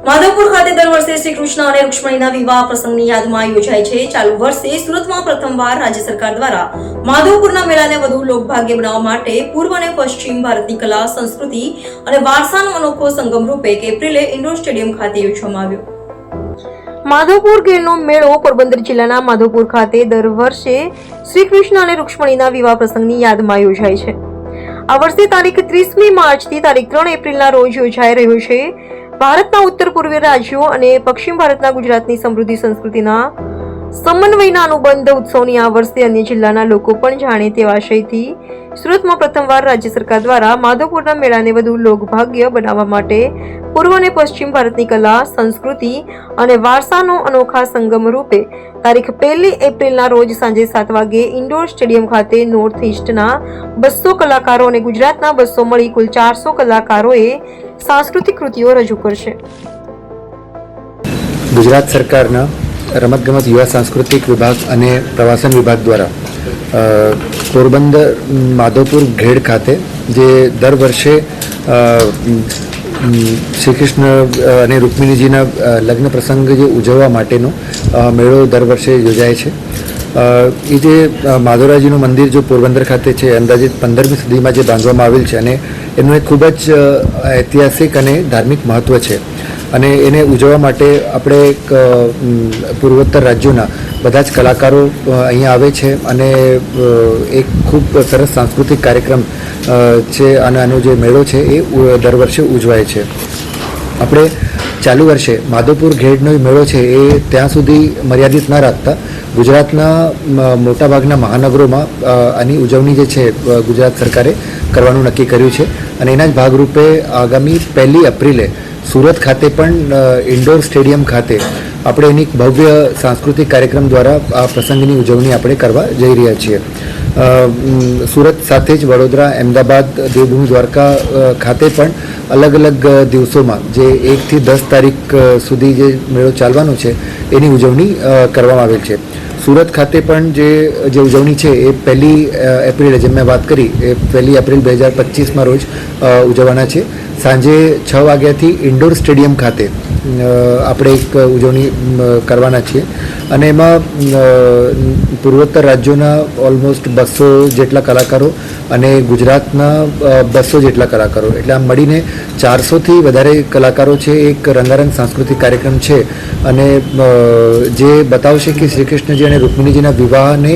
માધવપુર ખાતે દર વર્ષે શ્રી કૃષ્ણ અને રૂક્ષ્મણીના વિવાહ પ્રસંગની યાદમાં યોજાય છે। ચાલુ વર્ષે સુરતમાં પ્રથમવાર રાજ્ય સરકાર દ્વારા માધવપુરના મેળાને વધુ લોકભાગ્ય બનાવવા માટે પૂર્વ અને પશ્ચિમ ભારતની કલા, સંસ્કૃતિ અને વારસાનો અનોખો સંગમ રૂપે એપ્રિલે ઇન્ડોર સ્ટેડિયમ ખાતે યોજવામાં આવ્યો। માધવપુર ગેરનો મેળો પોરબંદર જિલ્લાના માધવપુર ખાતે દર વર્ષે શ્રી કૃષ્ણ અને રૂક્ષ્મણીના વિવાહ પ્રસંગની યાદમાં યોજાય છે। આ વર્ષે તારીખ 30મી માર્ચથી તારીખ 3 એપ્રિલના રોજ યોજાઈ રહ્યો છે। ભારતના ઉત્તર પૂર્વીય રાજ્યો અને પશ્ચિમ ભારતના ગુજરાતની સમૃદ્ધિ સંસ્કૃતિના સમન્વયના અનુબંધ ઉત્સવની આ વર્ષે અન્ય જિલ્લાના લોકો પણ જાણે તેવા આશયથી સુરતમાં પ્રથમવાર રાજ્ય સરકાર દ્વારા માધવપુરના મેળાને વધુ લોકભાગ્ય બનાવવા માટે પૂર્વ અને પશ્ચિમ ભારતની કલા, સંસ્કૃતિ અને વારસાનો અનોખા સંગમ રૂપે તારીખ 1 એપ્રિલના રોજ સાંજે 7 વાગે ઇન્ડોર સ્ટેડિયમ ખાતે નોર્થ ઇસ્ટના 200 કલાકારો અને ગુજરાતના 200 મળી કુલ 400 કલાકારોએ સાંસ્કૃતિક કૃતિઓ રજૂ કરશે। ગુજરાત સરકારના રમતગમત યુવા સાંસ્કૃતિક વિભાગ અને પ્રવાસન વિભાગ દ્વારા પોરબંદર માધવપુર ઘેડ ખાતે જે દર વર્ષે શ્રી કૃષ્ણ અને રૂક્મિણીજીના લગ્ન પ્રસંગ જે ઉજવવા માટેનો મેળો દર વર્ષે યોજાય છે। એ જે માધવરાયજીનું મંદિર જો પોરબંદર ખાતે છે, અંદાજિત 15મી સદીમાં જે બાંધવામાં આવેલ છે અને એનું એક ખૂબ જ ઐતિહાસિક અને ધાર્મિક મહત્ત્વ છે અને એને ઉજવવા માટે આપણે પૂર્વોત્તર રાજ્યોના બધા જ કલાકારો અહીંયા આવે છે અને એક ખૂબ સરસ સાંસ્કૃતિક કાર્યક્રમ છે અને આનો જે મેળો છે એ દર વર્ષે ઉજવાય છે। આપણે ચાલુ વર્ષે માધવપુર ઘેડનો મેળો છે એ ત્યાં સુધી મર્યાદિત ન રાખતા ગુજરાતના મોટાભાગના મહાનગરોમાં આની ઉજવણી જે છે ગુજરાત સરકારે કરવાનું નક્કી કર્યું છે અને એના જ ભાગરૂપે આગામી 1 એપ્રિલે સુરત ખાતે પણ ઇન્ડોર સ્ટેડિયમ ખાતે આપણે એની ભવ્ય સાંસ્કૃતિક કાર્યક્રમ દ્વારા આ પ્રસંગની ઉજવણી આપણે કરવા જઈ રહ્યા છીએ। સુરત સાથે જ વડોદરા, અમદાવાદ, દેવભૂમિ દ્વારકા ખાતે પણ અલગ અલગ દિવસોમાં જે 1 થી 10 તારીખ સુધી જે મેળો ચાલવાનો છે એની ઉજવણી કરવામાં આવેલ છે। સુરત ખાતે પણ જે ઉજવણી છે એ 1 એપ્રિલે જેમ મેં વાત કરી એ 1 એપ્રિલ 2025માં રોજ ઉજવવાના છે। સાંજે 6 વાગ્યાથી ઇન્ડોર સ્ટેડિયમ ખાતે આપણે એક ઉજવણી કરવાના છીએ અને એમાં પૂર્વોત્તર રાજ્યોના ઓલમોસ્ટ 200 જેટલા કલાકારો અને ગુજરાતના 200 જેટલા કલાકારો એટલે આમ મળીને 400થી વધારે કલાકારો છે। એક રંગારંગ સાંસ્કૃતિક કાર્યક્રમ છે અને જે બતાવશે કે શ્રી કૃષ્ણજી અને રૂક્મિણીજીના વિવાહને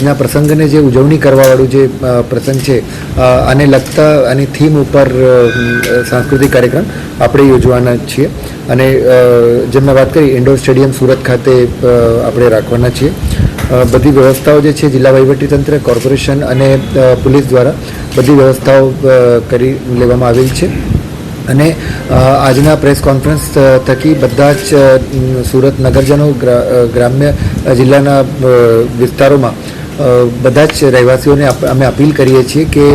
ના પ્રસંગને જે ઉજવણી કરવાવાળું જે પ્રસંગ છે આને લગતા આની થીમ ઉપર સાંસ્કૃતિક કાર્યક્રમ આપણે યોજવાના છીએ અને જેમ મેં વાત કરી ઇન્ડોર સ્ટેડિયમ સુરત ખાતે આપણે રાખવાના છીએ। બધી વ્યવસ્થાઓ જે છે જિલ્લા વહીવટીતંત્ર, કોર્પોરેશન અને પોલીસ દ્વારા બધી વ્યવસ્થાઓ કરી લેવામાં આવેલ છે અને આજના પ્રેસ કોન્ફરન્સ થકી બધા જ સુરત નગરજનો, ગ્રામ્ય જિલ્લાના વિસ્તારોમાં બધા જ રહેવાસીઓને અમે અપીલ કરીએ છીએ કે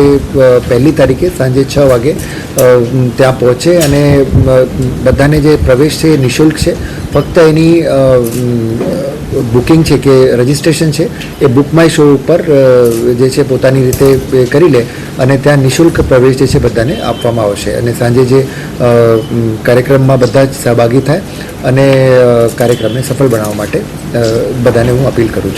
1 તારીખે સાંજે 6 વાગે ત્યાં પહોંચે અને બધાને જે પ્રવેશ છે એ નિઃશુલ્ક છે। ફક્ત એની બુકિંગ છે કે રજિસ્ટ્રેશન છે એ બુક માય શો ઉપર જે છે પોતાની રીતે કરી લે અને ત્યાં નિઃશુલ્ક પ્રવેશ જે છે બધાને આપવામાં આવશે અને સાંજે જે કાર્યક્રમમાં બધા જ સહભાગી થાય અને કાર્યક્રમને સફળ બનાવવા માટે બધાને હું અપીલ કરું છું।